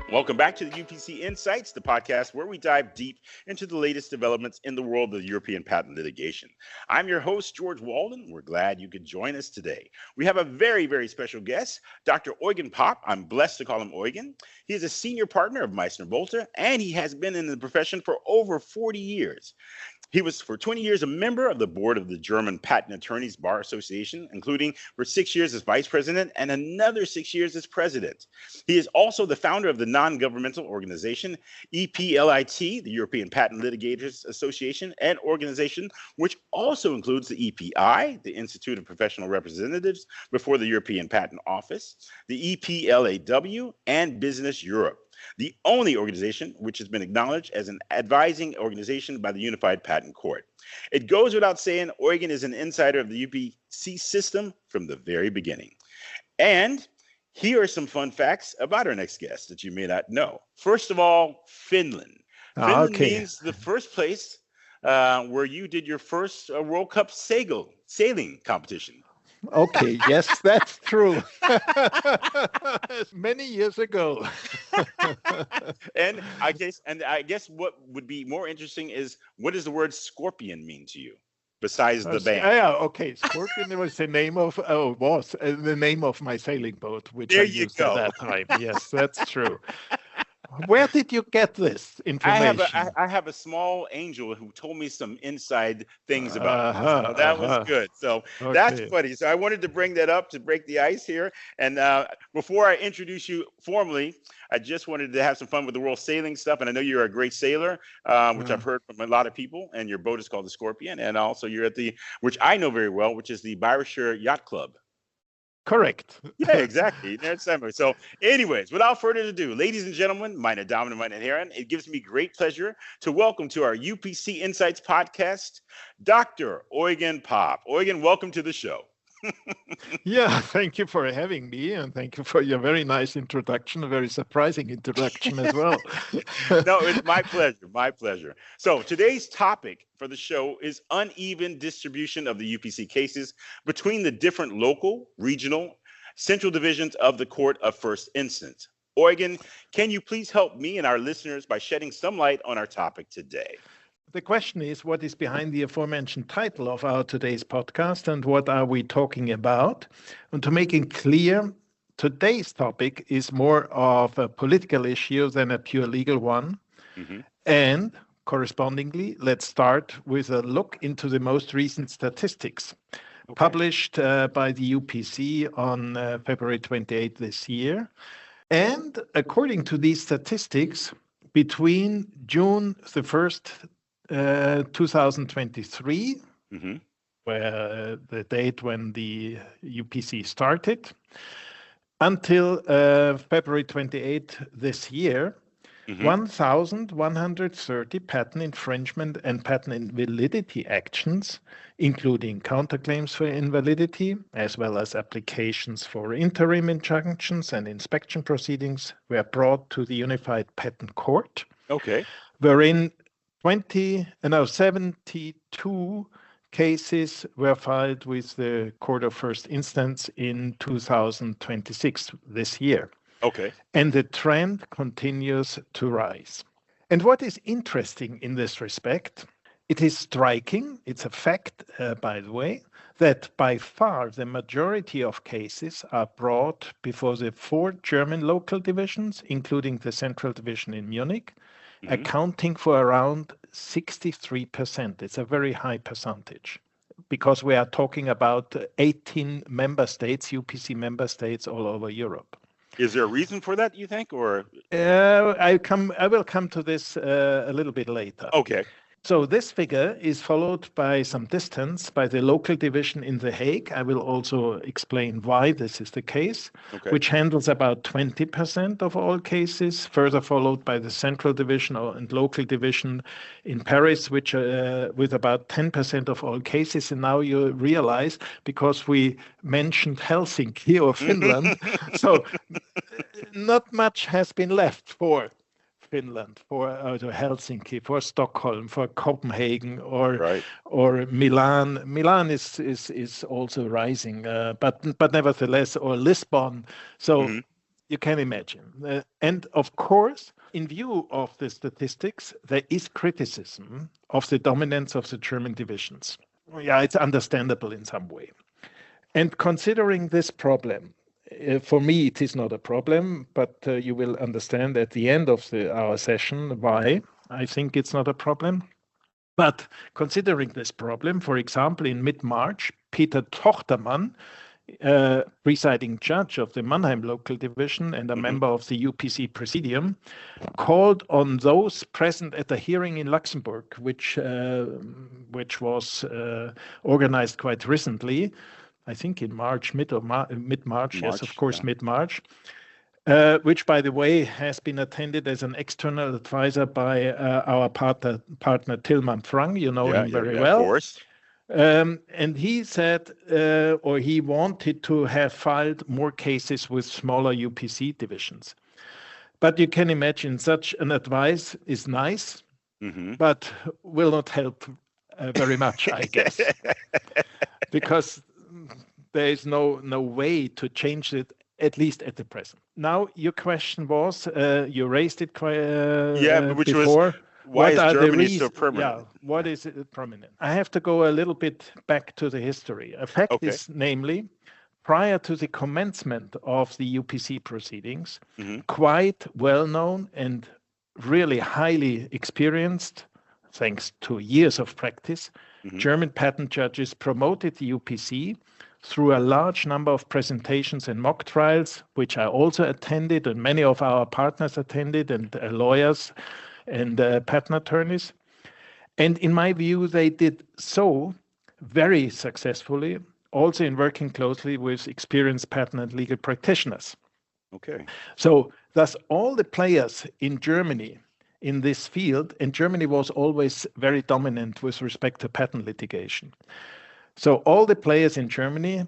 Welcome back to the UPC Insights, the podcast where we dive deep into the latest developments in the world of European patent litigation. I'm your host, George Walden. We're glad you could join us today. We have a very, very special guest, Dr. Eugen Popp. I'm blessed to call him Eugen. He is a senior partner of Meissner Bolter, and he has been in the profession for over 40 years. He was for 20 years a member of the board of the German Patent Attorneys Bar Association, including for 6 years as vice president and another 6 years as president. He is also the founder of the non-governmental organization EPLIT, the European Patent Litigators Association, an organization which also includes the EPI, the Institute of Professional Representatives before the European Patent Office, the EPLAW, and Business Europe, the only organization which has been acknowledged as an advising organization by the Unified Patent Court. It goes without saying, Eugen is an insider of the UPC system from the very beginning. And here are some fun facts about our next guest that you may not know. First of all, Finland. Finland means the first place where you did your first World Cup sailing competition. Okay, yes, that's true. Many years ago. And I guess what would be more interesting is, what does the word scorpion mean to you besides the band? Yeah, okay. Scorpion was the name of the name of my sailing boat, which I used at that time. Yes, that's true. Where did you get this information? I have a small angel who told me some inside things about it. So that was good. So that's funny. So I wanted to bring that up to break the ice here. And before I introduce you formally, I just wanted to have some fun with the world sailing stuff. And I know you're a great sailor, which I've heard from a lot of people. And your boat is called the Scorpion. And also you're at which I know very well, which is the Bayerischer Yacht Club. Correct. Yeah, exactly. So anyways, without further ado, ladies and gentlemen, meine Damen und meine Herren, it gives me great pleasure to welcome to our UPC Insights podcast, Dr. Eugen Popp. Eugen, welcome to the show. Yeah, thank you for having me, and thank you for your very nice introduction, a very surprising introduction as well. No, it's my pleasure, my pleasure. So today's topic for the show is uneven distribution of the UPC cases between the different local, regional, central divisions of the Court of First Instance. Eugen, can you please help me and our listeners by shedding some light on our topic today? The question is, what is behind the aforementioned title of our today's podcast, and what are we talking about? And to make it clear, today's topic is more of a political issue than a pure legal one. Mm-hmm. And correspondingly, let's start with a look into the most recent statistics published by the UPC on February 28 this year. And according to these statistics, between June the 1st, 2023, where the date when the UPC started, until February 28 this year, 1,130 patent infringement and patent invalidity actions, including counterclaims for invalidity, as well as applications for interim injunctions and inspection proceedings, were brought to the Unified Patent Court. Wherein 72 cases were filed with the Court of First Instance in 2026, this year. And the trend continues to rise. And what is interesting in this respect, it is striking, it's a fact, by the way, that by far the majority of cases are brought before the 4 German local divisions, including the Central Division in Munich, accounting for around 63%. It's a very high percentage, because we are talking about 18 member states, UPC member states all over Europe. Is there a reason for that, you think, or? I will come to this a little bit later. So this figure is followed by some distance by the local division in The Hague. I will also explain why this is the case, which handles about 20% of all cases, further followed by the central division and local division in Paris, which with about 10% of all cases. And now you realize, because we mentioned Helsinki or Finland, so not much has been left for Finland, for Helsinki, for Stockholm, for Copenhagen, or Milan. Milan is also rising, but nevertheless, or Lisbon. So You can imagine. And of course, in view of the statistics, there is criticism of the dominance of the German divisions. Yeah, it's understandable in some way. And considering this problem, for me, it is not a problem, but you will understand at the end of our session why I think it's not a problem. But considering this problem, for example, in mid-March, Peter Tochtermann, presiding judge of the Mannheim local division and a member of the UPC Presidium, called on those present at a hearing in Luxembourg, which was organized quite recently, I think in March, mid-March, yes, of course, mid-March, which, by the way, has been attended as an external advisor by our partner Tilman Frang, you know him very well. Of course. And he said, or he wanted to have filed more cases with smaller UPC divisions. But you can imagine such an advice is nice, but will not help very much, I guess, because there is no way to change it, at least at the present. Now, your question was, you raised it which before. Was, why is Germany so permanent? Yeah, what is it prominent? I have to go a little bit back to the history. A fact is, namely, prior to the commencement of the UPC proceedings, quite well-known and really highly experienced, thanks to years of practice, German patent judges promoted the UPC through a large number of presentations and mock trials, which I also attended, and many of our partners attended, and lawyers and patent attorneys. And in my view, they did so very successfully, also in working closely with experienced patent and legal practitioners. Okay. So thus all the players in Germany in this field, and Germany was always very dominant with respect to patent litigation. So all the players in Germany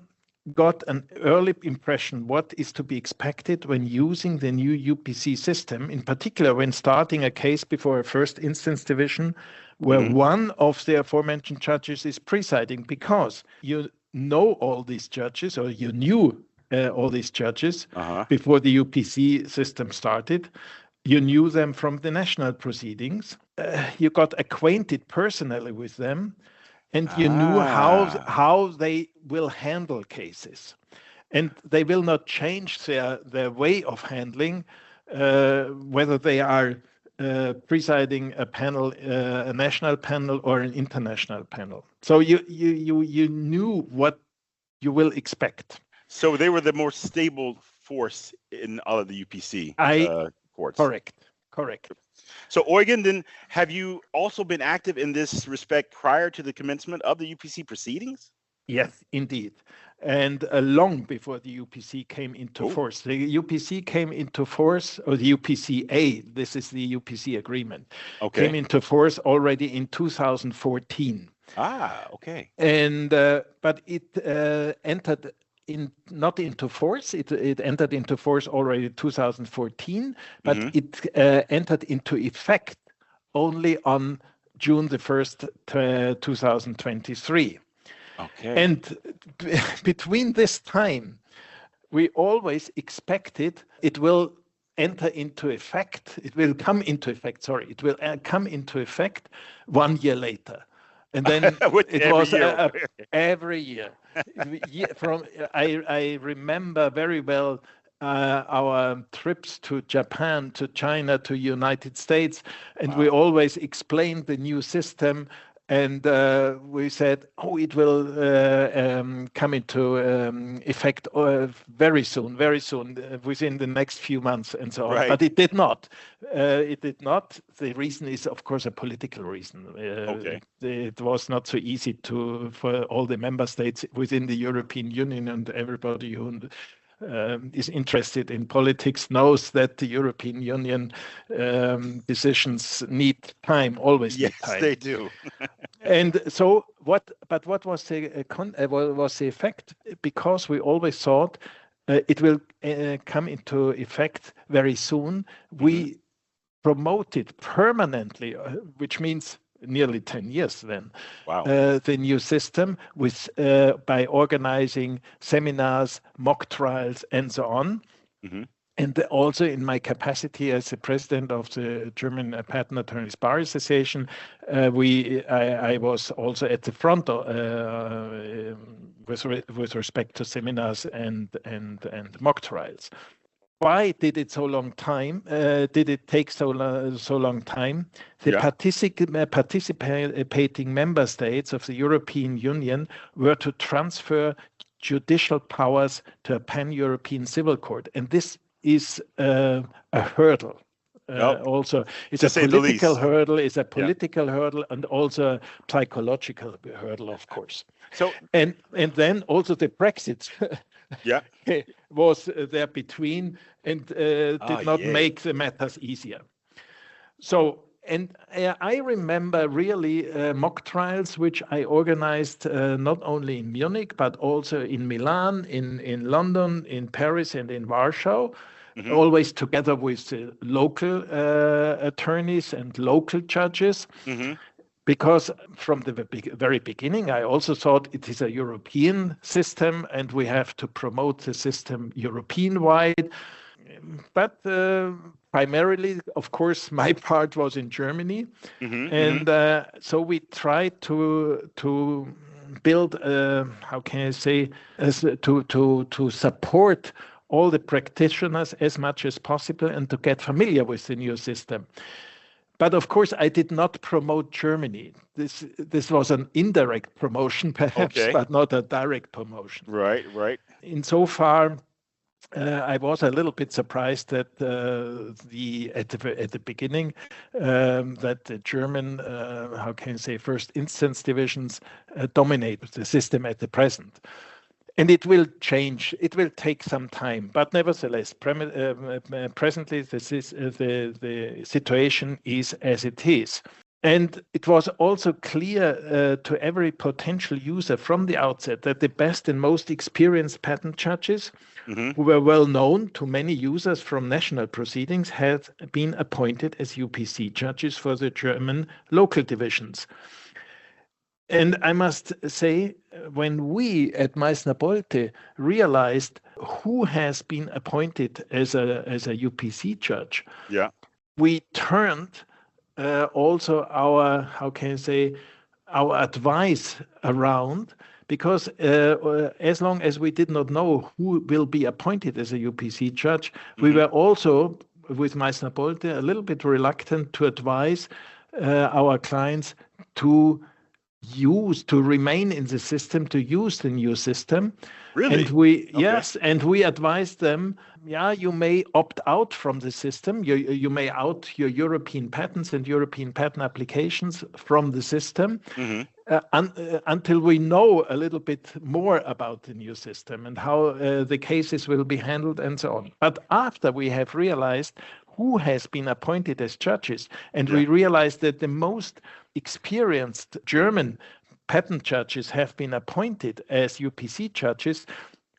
got an early impression what is to be expected when using the new UPC system, in particular when starting a case before a first instance division where one of the aforementioned judges is presiding, because you know all these judges, or you knew all these judges before the UPC system started. You knew them from the national proceedings. You got acquainted personally with them. And you knew how they will handle cases. And they will not change their way of handling, whether they are presiding a panel, a national panel or an international panel. So you knew what you will expect. So they were the more stable force in all of the UPC courts. Correct. So Eugen, then have you also been active in this respect prior to the commencement of the UPC proceedings? Yes, indeed. And long before the UPC came into force. The UPC came into force, or the UPCA, this is the UPC agreement, came into force already in 2014. Okay. And but it entered not into force. It entered into force already in 2014, but it entered into effect only on June the 1st, 2023. Okay. And between this time, we always expected it will enter into effect. It will come into effect. It will come into effect 1 year later. And then it was every year. I remember very well our trips to Japan, to China, to United States, and we always explained the new system. And we said, it will come into effect very soon, within the next few months and so on. Right. But it did not. The reason is, of course, a political reason. It was not so easy for all the member states within the European Union, and everybody who is interested in politics knows that the European Union decisions need time, always need time. Yes, they do. And so what was the effect? Because we always thought it will come into effect very soon. We promoted permanently, which means nearly 10 years then, the new system by organizing seminars, mock trials, and so on. And also in my capacity as the president of the German Patent Attorneys Bar Association, I was also at the front with respect to seminars and mock trials. Why did it so long time? Did it take so long time? The participating member states of the European Union were to transfer judicial powers to a pan-European civil court, and this is a hurdle. Also, it's a political hurdle. It's a political hurdle, and also a psychological hurdle, of course. So, and then also the Brexit. Was there between and did not make the matters easier. So, and I remember really mock trials which I organized not only in Munich, but also in Milan, in London, in Paris, and in Warsaw, always together with local attorneys and local judges. Because from the very beginning, I also thought it is a European system and we have to promote the system European-wide. But primarily, of course, my part was in Germany. And so we tried to build, how can I say, to support all the practitioners as much as possible and to get familiar with the new system. But of course, I did not promote Germany. This was an indirect promotion, perhaps, but not a direct promotion. Right. Insofar, I was a little bit surprised that at the beginning that the German, how can I say, first instance divisions dominate the system at the present. And it will change. It will take some time, but nevertheless, presently the situation is as it is. And it was also clear to every potential user from the outset that the best and most experienced patent judges, who were well known to many users from national proceedings, had been appointed as UPC judges for the German local divisions. And I must say, when we at Meissner-Bolte realized who has been appointed as a UPC judge, we turned also our, how can I say, our advice around, because as long as we did not know who will be appointed as a UPC judge, we were also, with Meissner-Bolte, a little bit reluctant to advise our clients to remain in the system, to use the new system. Really? And and we advised them, you may opt out from the system. You may out your European patents and European patent applications from the system until we know a little bit more about the new system and how the cases will be handled and so on. But after we have realized who has been appointed as judges, and we realized that the most experienced German patent judges have been appointed as UPC judges,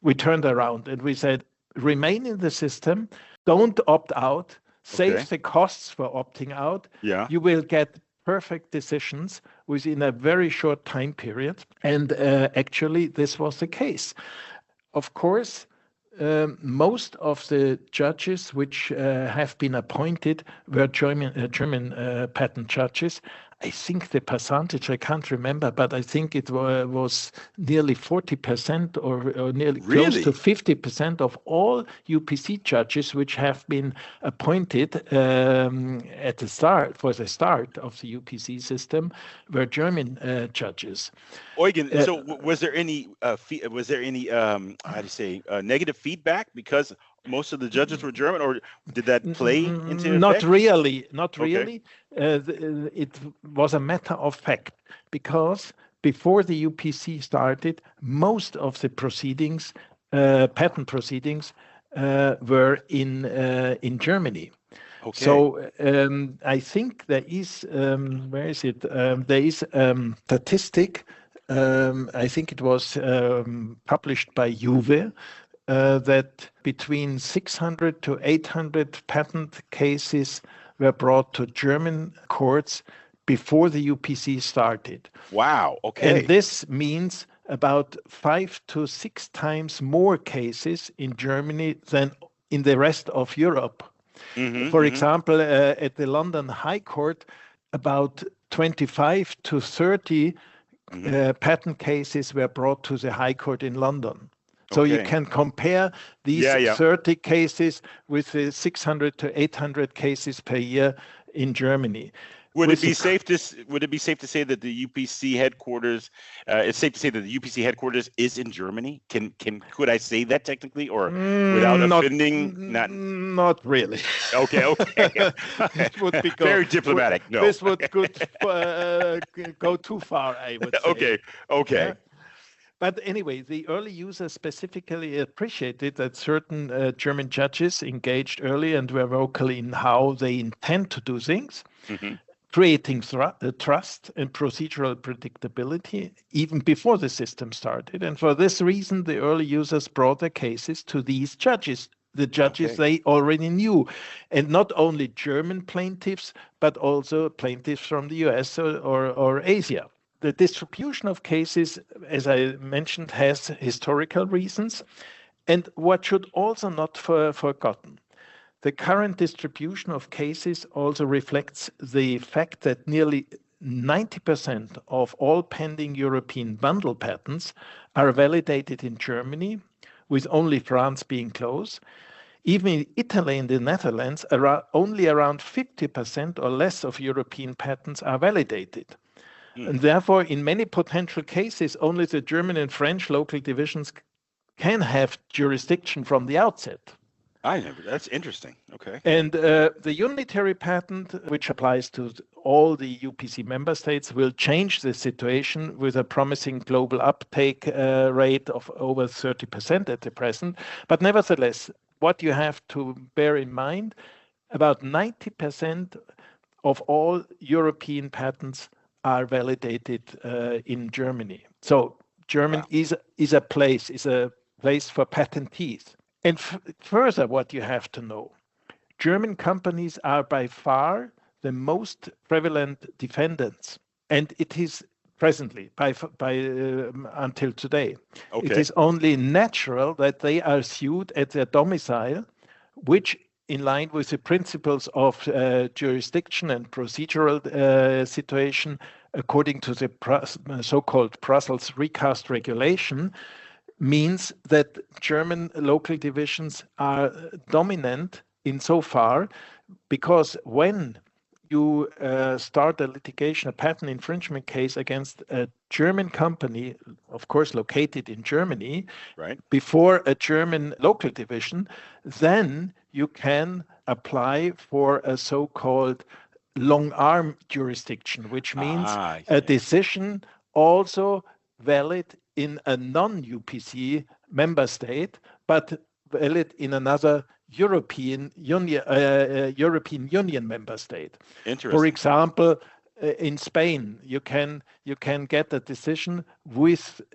we turned around and we said, remain in the system, don't opt out, save the costs for opting out. You will get perfect decisions within a very short time period. And actually, this was the case. Of course, most of the judges which have been appointed were German patent judges. I think the percentage, I can't remember, but I think it was nearly 40% or nearly close to 50% of all UPC judges which have been appointed at the start of the UPC system were German judges. Eugen, so was there any negative feedback because most of the judges were German, or did that play into effect? Not really. It was a matter of fact, because before the UPC started, most of the proceedings, patent proceedings, were in Germany. So I think there is where is it? There is statistic. I think it was published by Juve. That between 600 to 800 patent cases were brought to German courts before the UPC started. Wow, okay. And this means about 5 to 6 times more cases in Germany than in the rest of Europe. For example, at the London High Court, about 25 to 30 patent cases were brought to the High Court in London. So you can compare these 30 cases with the 600 to 800 cases per year in Germany. Would it be safe to say that the UPC headquarters? It's safe to say that the UPC headquarters is in Germany. Could I say that technically, or without offending? Not really. Okay. It would be very diplomatic. No, this would go too far, I would say. Okay. Yeah? But anyway, the early users specifically appreciated that certain German judges engaged early and were vocal in how they intend to do things. Creating trust and procedural predictability even before the system started. And for this reason, the early users brought their cases to these judges, the judges they already knew. And not only German plaintiffs, but also plaintiffs from the US or Asia. The distribution of cases, as I mentioned, has historical reasons. And what should also not be forgotten, the current distribution of cases also reflects the fact that nearly 90% of all pending European bundle patents are validated in Germany, with only France being close. Even in Italy and the Netherlands, only around 50% or less of European patents are validated. And therefore, in many potential cases, only the German and French local divisions can have jurisdiction from the outset. That's interesting. Okay. And the unitary patent, which applies to all the UPC member states, will change the situation with a promising global uptake rate of over 30% at the present. But nevertheless, what you have to bear in mind, about 90% of all European patents are validated in Germany. So Germany is a place for patentees. And further, what you have to know, German companies are by far the most prevalent defendants, and it is presently until today. It is only natural that they are sued at their domicile, which, in line with the principles of jurisdiction and procedural situation, according to the so-called Brussels recast regulation, means that German local divisions are dominant insofar because when you start a patent infringement case against a German company, of course located in Germany, before a German local division, then you can apply for a so-called long arm jurisdiction, which means a decision also valid in a non-UPC member state, but valid in another European Union member state. Interesting. For example, in Spain, you can get a decision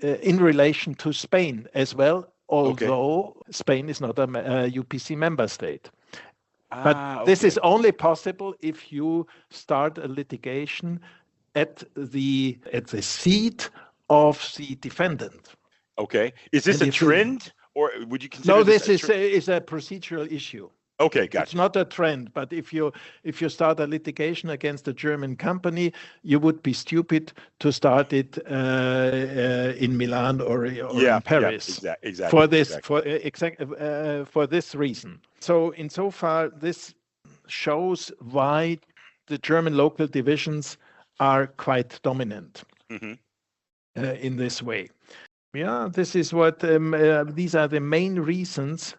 in relation to Spain as well, although Spain is not a UPC member state. But this is only possible if you start a litigation at the seat of the defendant. Okay. Is this a trend, or would you consider? No, this is a procedural issue. Okay, gotcha. It's not a trend, but if you start a litigation against a German company, you would be stupid to start it in Milan or in Paris. Yeah, exactly. For this reason. So insofar, this shows why the German local divisions are quite dominant in this way. Yeah, this is what these are the main reasons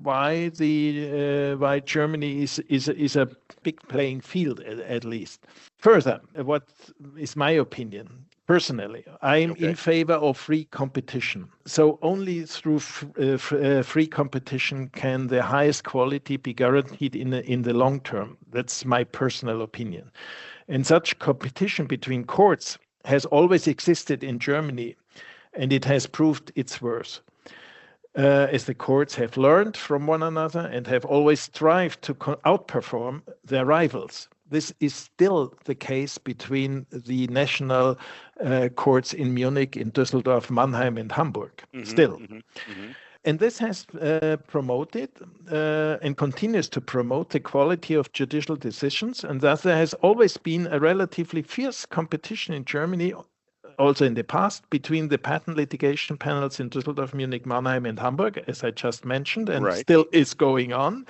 why why Germany is a big playing field at least. Further, what is my opinion? Personally, I'm in favor of free competition. So only through free competition can the highest quality be guaranteed in the long term. That's my personal opinion. And such competition between courts has always existed in Germany, and it has proved its worth, as the courts have learned from one another and have always strived to outperform their rivals. This is still the case between the national courts in Munich, in Düsseldorf, Mannheim, and Hamburg. Still. And this has promoted and continues to promote the quality of judicial decisions. And thus there has always been a relatively fierce competition in Germany, also in the past, between the patent litigation panels in Düsseldorf, Munich, Mannheim, and Hamburg, as I just mentioned, and still is going on.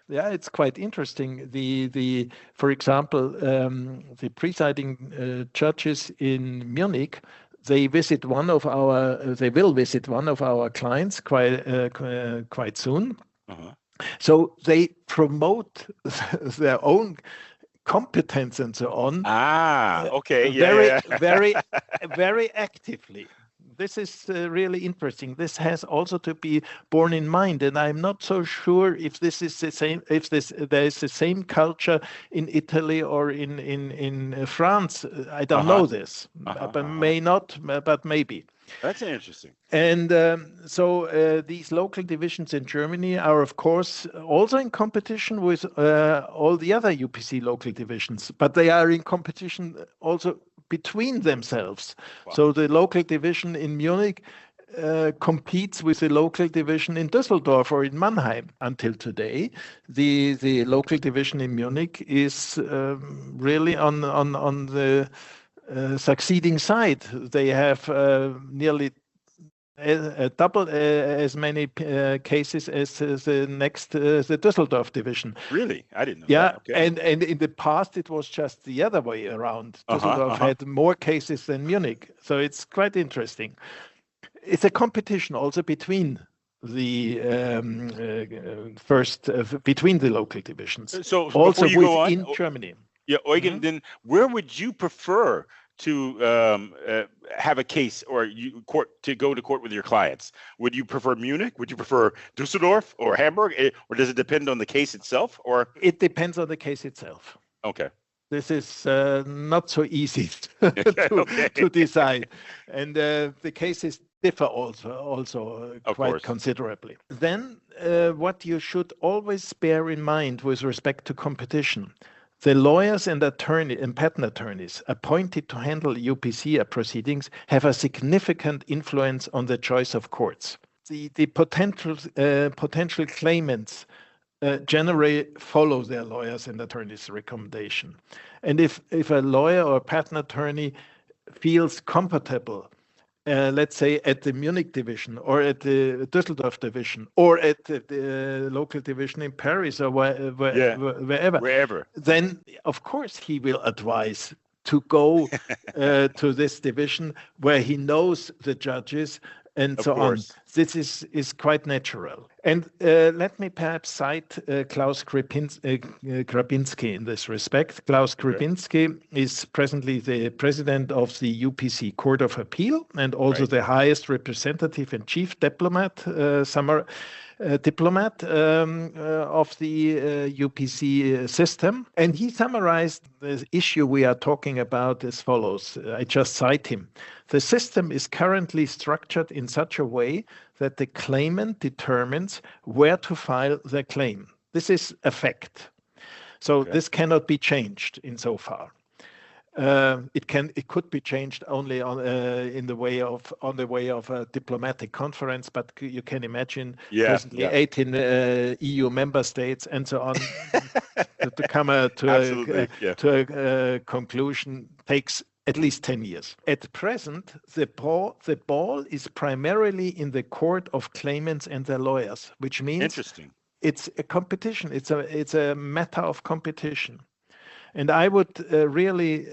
Yeah, it's quite interesting. For example, the presiding judges in Munich, they will visit one of our clients quite soon. So they promote their own competence and so on. Very actively. This is really interesting. This has also to be borne in mind, and I'm not so sure if this is the same. If there is the same culture in Italy or in France. I don't know this, but may not, but maybe. That's interesting. And so these local divisions in Germany are, of course, also in competition with all the other UPC local divisions, but they are in competition also between themselves. Wow. So the local division in Munich competes with the local division in Düsseldorf or in Mannheim. Until today, the local division in Munich is really on the succeeding side. They have nearly double as many cases as the Düsseldorf division. Really? I didn't know that. Yeah, okay. And in the past it was just the other way around. Düsseldorf had more cases than Munich. So it's quite interesting. It's a competition also between the between the local divisions. So also within Germany. Yeah, Eugen, then where would you prefer to have a case or to go to court with your clients? Would you prefer Munich? Would you prefer Düsseldorf or Hamburg? Or does it depend on the case itself? Or it depends on the case itself. Okay. This is not so easy to decide, and the cases differ also quite considerably. Then what you should always bear in mind with respect to competition: the lawyers and patent attorneys appointed to handle UPCA proceedings have a significant influence on the choice of courts. The potential claimants generally follow their lawyers and attorneys' recommendation. And if a lawyer or patent attorney feels comfortable, let's say at the Munich division or at the Düsseldorf division or at the local division in Paris or wherever, then of course he will advise to go to this division where he knows the judges and so on. This is quite natural. And let me perhaps cite Klaus Grabinski in this respect. Klaus Grabinski is presently the president of the UPC Court of Appeal and also the highest representative and chief diplomat of the UPC system. And he summarized the issue we are talking about as follows. I just cite him. The system is currently structured in such a way that the claimant determines where to file their claim. This is a fact. So this cannot be changed insofar. It could be changed only on the way of a diplomatic conference, but you can imagine presently 18 EU member states and so on to come to a conclusion takes at least 10 years. At present, the ball is primarily in the court of claimants and their lawyers, which means it's a competition. It's a matter of competition. And I would really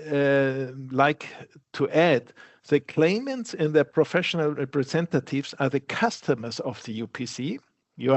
like to add, the claimants and their professional representatives are the customers of the UPC.